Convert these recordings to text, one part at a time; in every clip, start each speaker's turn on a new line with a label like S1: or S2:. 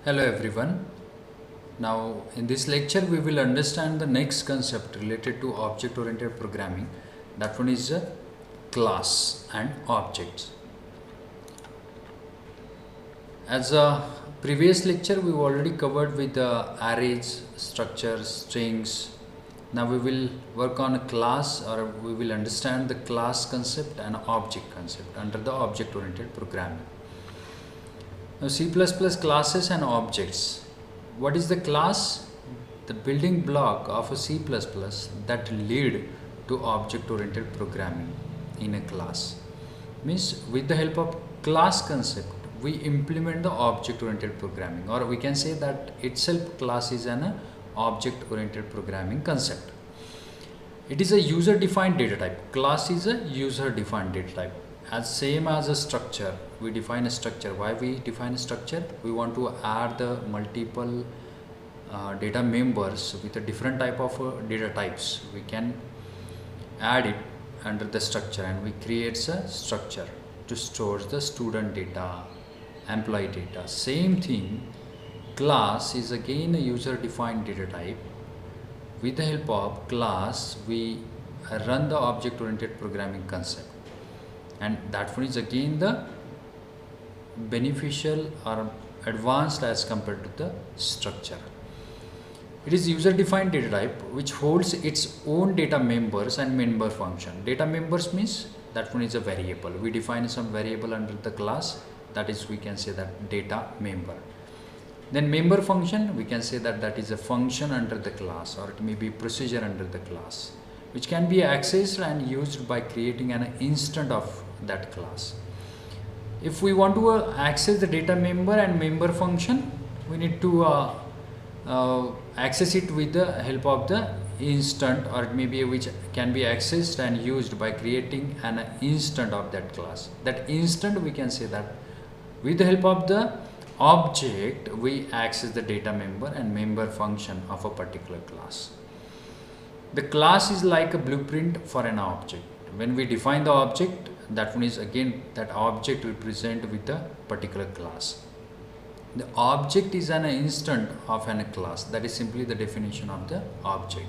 S1: Hello everyone. Now in this lecture we will understand the next concept related to object oriented programming. That one is class and objects. As a previous lecture we already covered with the arrays, structures, strings. Now we will work on a class, or we will understand the class concept and object concept under the object oriented programming. Now C++ classes and objects. What is the class? The building block of a C++ that lead to object oriented programming in a class. Means with the help of class concept we implement the object oriented programming, or we can say that itself class is an object oriented programming concept. It is a user defined data type. Class is a user defined data type. As same as a structure, we define a structure. Why we define a structure? We want to add the multiple data members with a different type of data types. We can add it under the structure, and we create a structure to store the student data, employee data. Same thing, class is again a user defined data type. With the help of class we run the object oriented programming concept, and that one is again the beneficial or advanced as compared to the structure. It is user defined data type which holds its own data members and member function. Data members means that one is a variable. We define some variable under the class, that is we can say that data member. Then member function, we can say that that is a function under the class, or it may be procedure under the class, which can be accessed and used by creating an instant of that class. If we want to access the data member and member function, we need to access it with the help of the instant, or it may be which can be accessed and used by creating an instant of that class. That instant, we can say that with the help of the object we access the data member and member function of a particular class. The class is like a blueprint for an object. When we define the object, that one is again that object will present with a particular class. The object is an instant of a class. That is simply the definition of the object.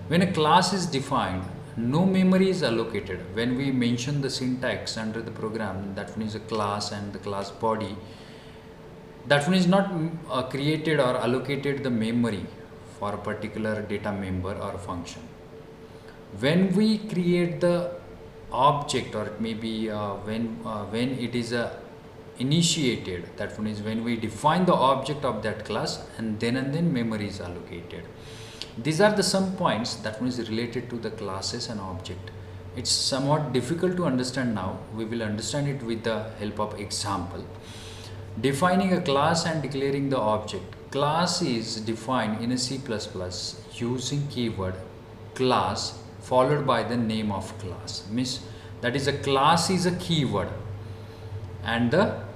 S1: When a class is defined, no memory is allocated. When we mention the syntax under the program, that one is a class and the class body, that one is not created or allocated the memory for a particular data member or function. When we create the object, or it may be when it is initiated, that one is when we define the object of that class, and then memory is allocated. These are the some points that one is related to the classes and object. It's somewhat difficult to understand now. We will understand it with the help of example. Defining a class and declaring the object. Class is defined in a C++ using keyword class followed by the name of class. Means that is a class is a keyword, and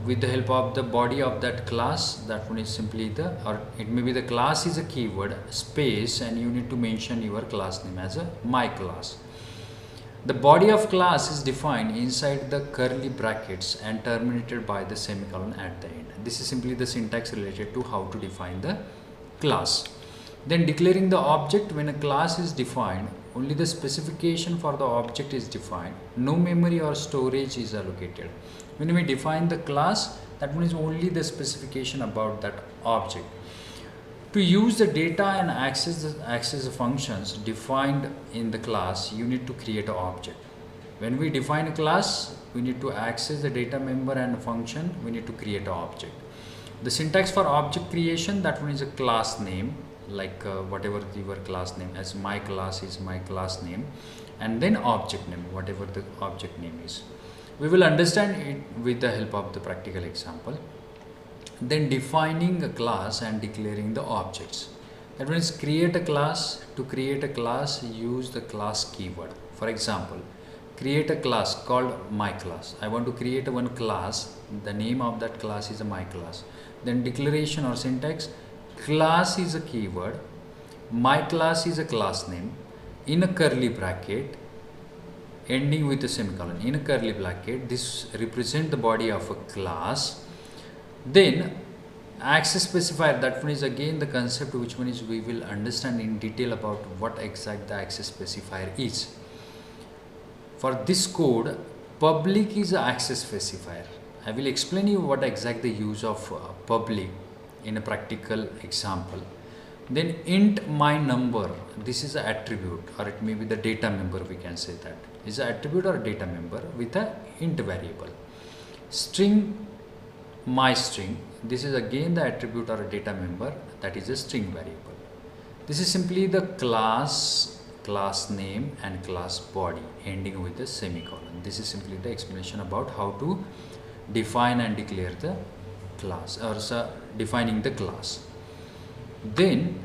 S1: with the help of the body of that class, that one is simply the, or it may be the class is a keyword space, and you need to mention your class name as a my class. The body of class is defined inside the curly brackets and terminated by the semicolon at the end. This is simply the syntax related to how to define the class. Then declaring the object. When a class is defined, only the specification for the object is defined. No memory or storage is allocated. When we define the class, that one is only the specification about that object. To use the data and access the functions defined in the class, you need to create an object. When we define a class, we need to access the data member and function, we need to create an object. The syntax for object creation, that one is a class name, like whatever your class name, as my class is my class name, and then object name, whatever the object name is. We will understand it with the help of the practical example. Then defining a class and declaring the objects. That means create a class. To create a class, use the class keyword. For example, create a class called my class. I want to create one class. The name of that class is a my class. Then declaration or syntax. Class is a keyword. My class is a class name. In a curly bracket, ending with a semicolon. In a curly bracket, this represent the body of a class. Then access specifier, that one is again the concept which one is we will understand in detail about what exact the access specifier is. For this code, public is a access specifier. I will explain you what exact the use of public in a practical example. Then int my number, this is an attribute, or it may be the data member, we can say that is an attribute or data member with a int variable. String my string, this is again the attribute or a data member, that is a string variable. This is simply the class name and class body ending with a semicolon. This is simply the explanation about how to define and declare the class, or defining the class. Then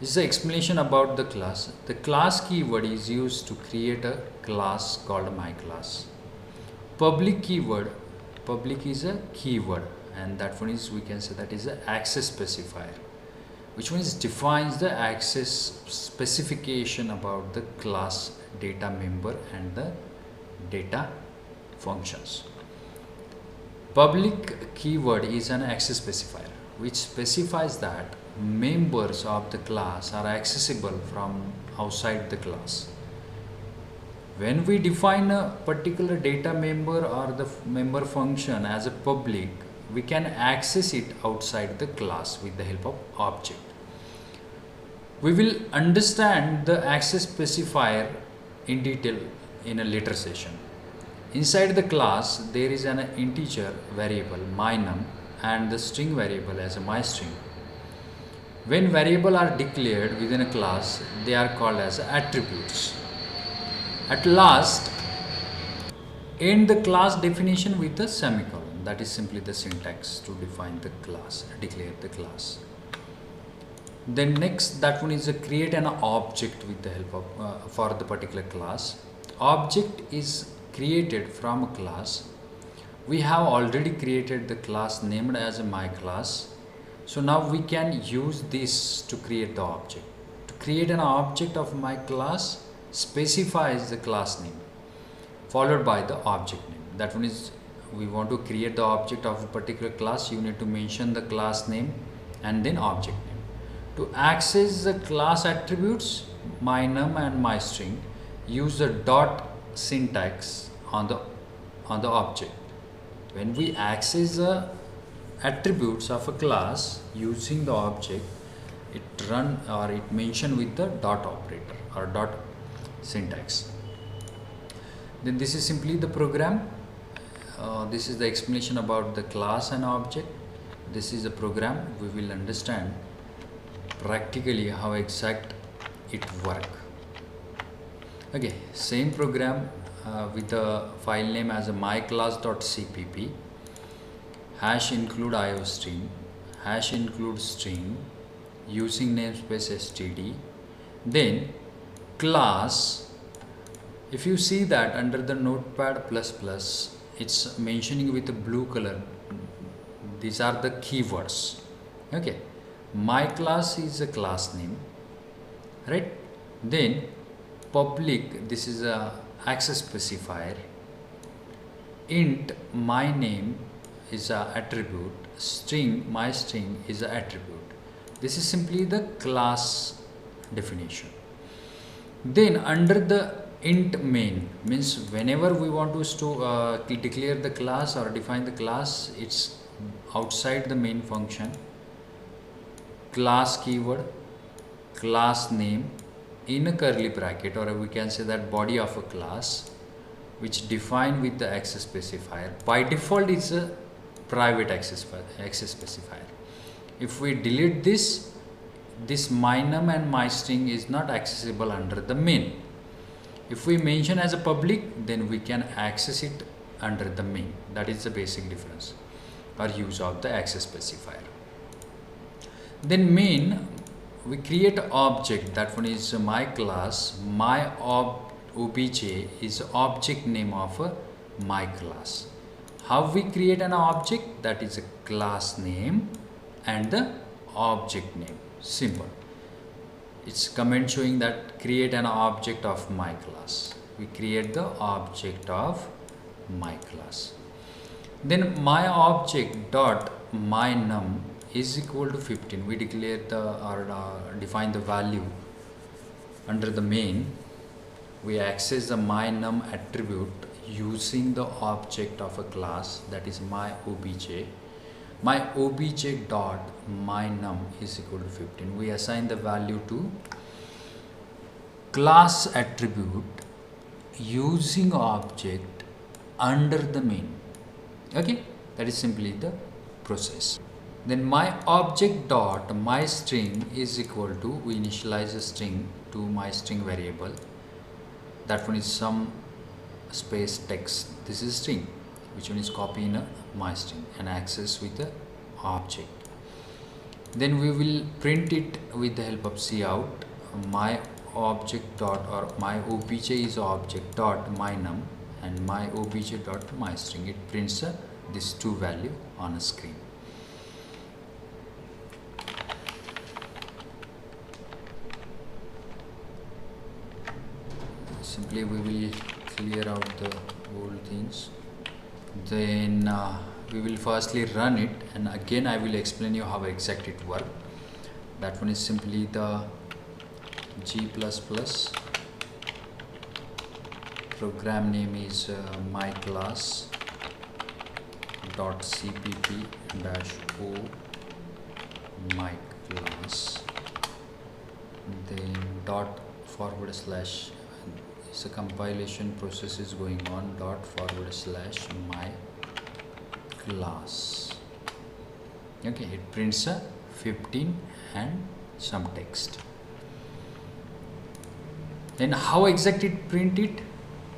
S1: this is the explanation about the class. The class keyword is used to create a class called my class. Public keyword, public is a keyword, and that one is, we can say that is an access specifier, which means defines the access specification about the class data member and the data functions. Public keyword is an access specifier which specifies that members of the class are accessible from outside the class. When we define a particular data member or the member function as a public, we can access it outside the class with the help of object. We will understand the access specifier in detail in a later session. Inside the class, there is an integer variable mynum and the string variable as a myString. When variables are declared within a class, they are called as attributes. At last, end the class definition with a semicolon. That is simply the syntax to define the class, declare the class. Then next, that one is create an object with the help of for the particular class. Object is created from a class. We have already created the class named as a my class. So now we can use this to create the object. To create an object of my class, specifies the class name followed by the object name. That one is, we want to create the object of a particular class, you need to mention the class name and then object name. To access the class attributes mynum and myString, use the dot syntax on the object. When we access the attributes of a class using the object, it run or it mention with the dot operator or dot syntax. Then this is simply the program. This is the explanation about the class and object. This is the program. We will understand practically how exact it work. Okay, same program with the file name as a myclass.cpp, hash include iostream, hash include string, using namespace std, then class. If you see that under the notepad++, it's mentioning with a blue color, these are the keywords. Okay, my class is a class name, right? Then public, this is a access specifier. Int my name is a attribute, string my string is a attribute. This is simply the class definition. Then under the int main, means whenever we want to declare the class or define the class, it's outside the main function. Class keyword, class name in a curly bracket, or we can say that body of a class, which defined with the access specifier. By default it's a private access specifier. If we delete this mynum and myString is not accessible under the main. If we mention as a public, then we can access it under the main. That is the basic difference or use of the access specifier. Then main, we create an object, that one is my class. My obj is object name of my class. How we create an object? That is a class name and the object name. Simple. It's comment showing that create an object of my class. We create the object of my class. Then my object dot my num is equal to 15. We declare the or define the value under the main. We access the my num attribute using the object of a class, that is my obj. My obj dot my num is equal to 15. We assign the value to class attribute using object under the main. Okay, that is simply the process. Then my object dot my string is equal to, we initialize a string to my string variable. That one is some space text. This is string, which one is copy in a my string and access with the object. Then we will print it with the help of cout. My object dot, or my obj is object dot my num, and my obj dot my string. It prints this two value on a screen. Simply we will clear out the old things. Then we will firstly run it, and again I will explain you how exact it works. That one is simply the G++. Program name is my class dot cpp dash o my class. Then dot forward slash, it's a compilation process is going on, dot forward slash my class. Okay, it prints a 15 and some text. Then how exact it print it?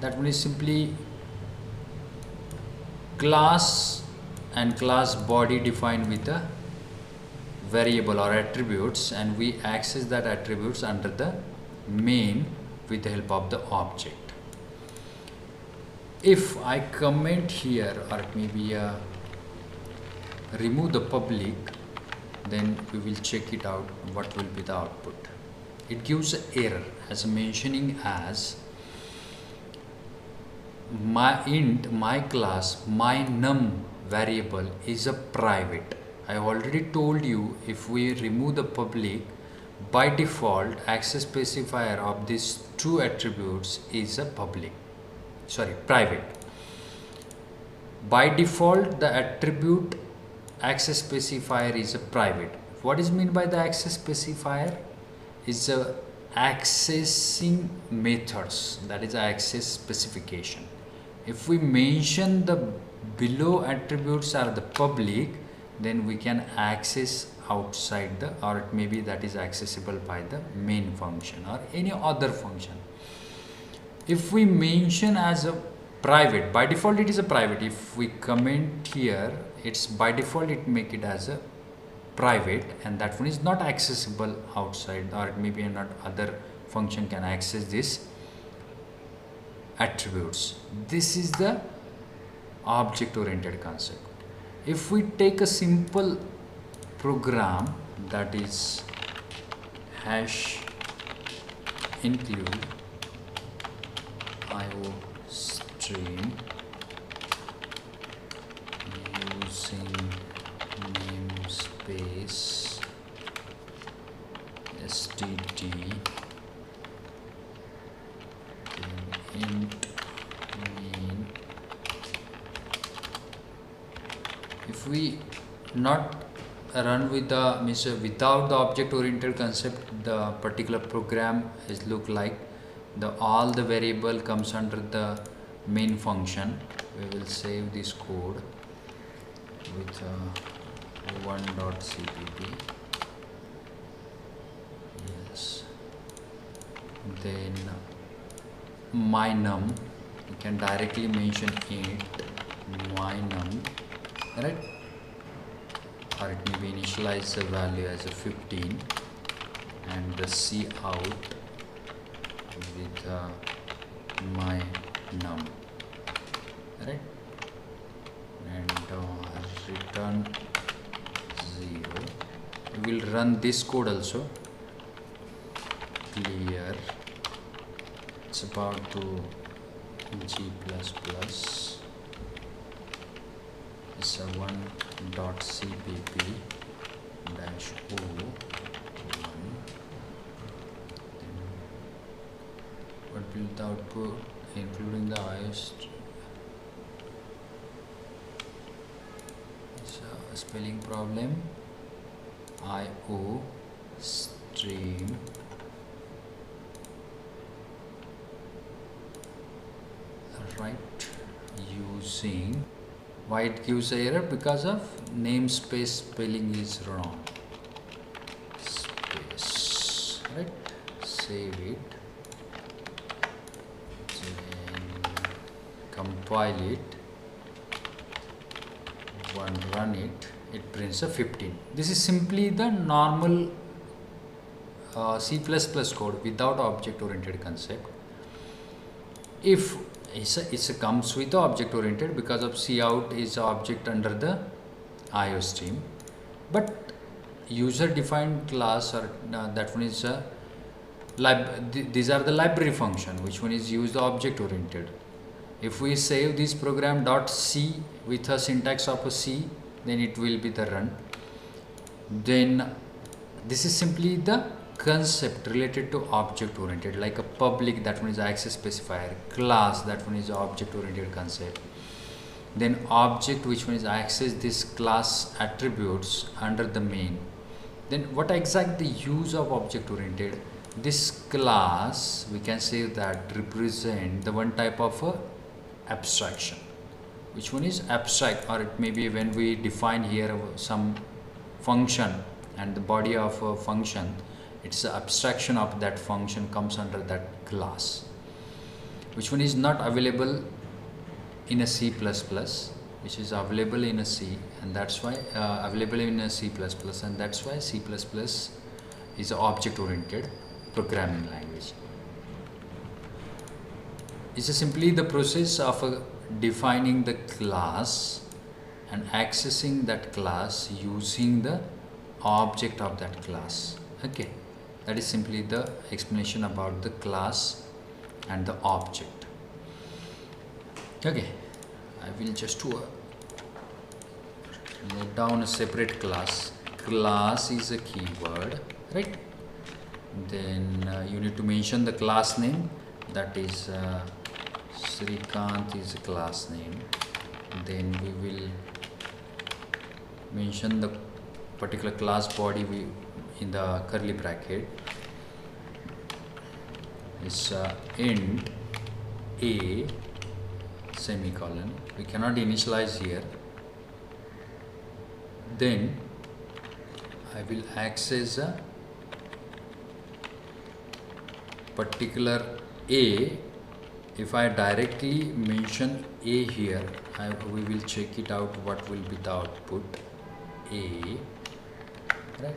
S1: That one is simply class and class body defined with a variable or attributes, and we access that attributes under the main with the help of the object. If I comment here, or maybe remove the public, then we will check it out what will be the output. It gives an error as mentioning as my int my class my num variable is a private. I already told you, if we remove the public, by default access specifier of these two attributes is a private. By default the attribute access specifier is a private. What is meant by the access specifier? Is a accessing methods, that is access specification. If we mention the below attributes are the public, then we can access outside the, or it may be that is accessible by the main function or any other function. If we mention as a private, by default it is a private. If we comment here, it's by default it make it as a private, and that one is not accessible outside, or it may be not other function can access this attributes. This is the object oriented concept. If we take a simple program, that is hash include IO stream using namespace std int main. If we not run with the without the object oriented concept, the particular program is look like the all the variable comes under the main function. We will save this code with one.cpp. Yes. Then my num, you can directly mention it my num, right? Or it may be initialize the value as a 15 and the cout with my num, right? And return 0. We will run this code also. Clear. It's about to G++. is a 1.cpp dash o 1. Then what will the output including the iOS? It's a spelling problem. IO stream right using. Why it gives an error? Because of namespace spelling is wrong. Space, right? Save it. Then compile it. Run it. It prints a 15. This is simply the normal C++ code without object-oriented concept. If it comes with object-oriented, because of cout is object under the IO stream, but user-defined class or that one is these are the library function, which one is used object-oriented. If we save this program .c with a syntax of a C, then it will be the run. Then this is simply the concept related to object oriented, like a public, that one is access specifier, class, that one is object oriented concept, then object, which one is access this class attributes under the main. Then what exactly the use of object oriented? This class, we can say that represent the one type of abstraction. Which one is abstract, or it may be when we define here some function and the body of a function, it's the abstraction of that function comes under that class, which one is not available in a C++, which is available in a C, and that's why available in a C++, and that's why C++ is an object-oriented programming language. It's simply the process of defining the class and accessing that class using the object of that class. Okay, that is simply the explanation about the class and the object. Okay, I will just note down a separate class. Class is a keyword, right? Then you need to mention the class name, that is Srikanth is a class name. Then we will mention the particular class body in the curly bracket is int a semicolon. We cannot initialize here. Then I will access a particular a. If I directly mention a here, we will check it out what will be the output. A, right?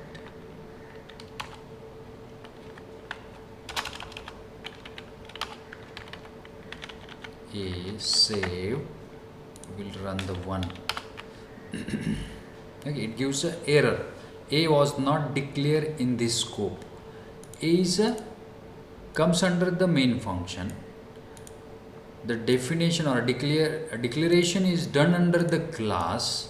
S1: A, save, will run the 1. Okay, it gives an error. A was not declared in this scope. A comes under the main function. The definition or declaration is done under the class,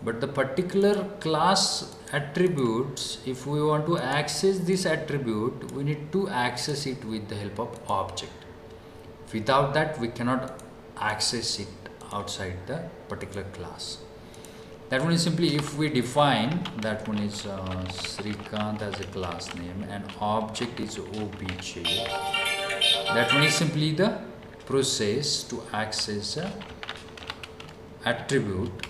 S1: but the particular class attributes, if we want to access this attribute, we need to access it with the help of object. Without that, we cannot access it outside the particular class. That one is simply, if we define, that one is Srikanth as a class name and object is obj. That one is simply the process to access a attribute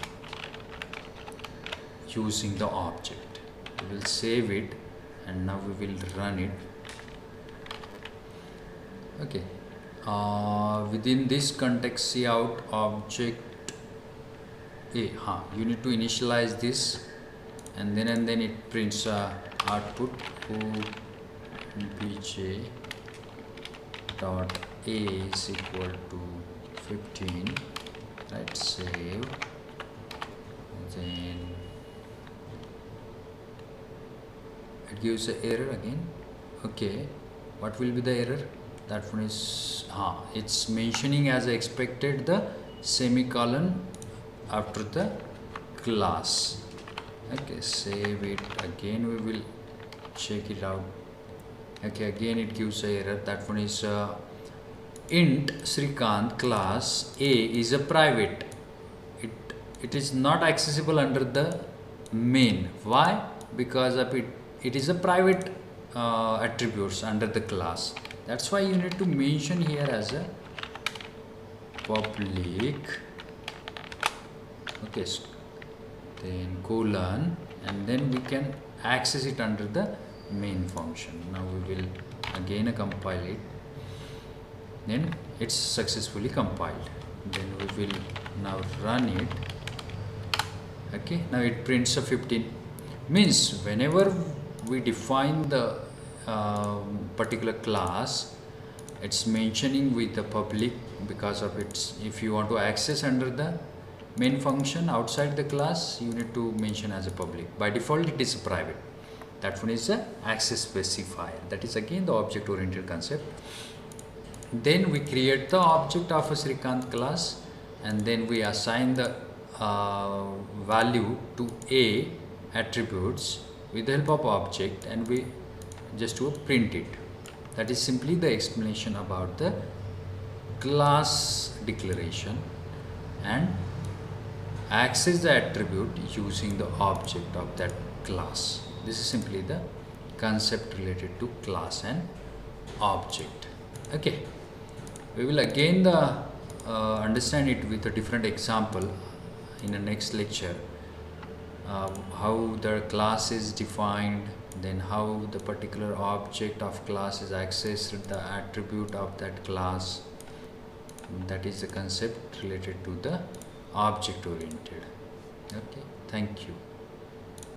S1: using the object. We will save it and now we will run it. Okay, within this context, cout object a, you need to initialize this, and then it prints output obj dot a is equal to 15, right? Save. Then it gives an error again. Okay, what will be the error? That one is it's mentioning as expected the semicolon after the class. Okay, save it. Again we will check it out. Okay, again it gives a error. That one is int Srikanth class A is a private. It is not accessible under the main. Why? Because of it is a private attributes under the class. That's why you need to mention here as a public. Okay, then colon, and then we can access it under the main function. Now we will again compile it. Then it's successfully compiled. Then we will now run it. Okay, now it prints a 15. Means whenever we define the particular class, it's mentioning with the public because of its, if you want to access under the main function outside the class, you need to mention as a public. By default it is a private. That one is a access specifier. That is again the object oriented concept. Then we create the object of a Srikanth class, and then we assign the value to A attributes with the help of object, and we just to print it. That is simply the explanation about the class declaration and access the attribute using the object of that class. This is simply the concept related to class and object. Okay, we will again understand it with a different example in the next lecture. How the class is defined, then how the particular object of class is accessed, the attribute of that class. That is the concept related to the object oriented. Okay, thank you.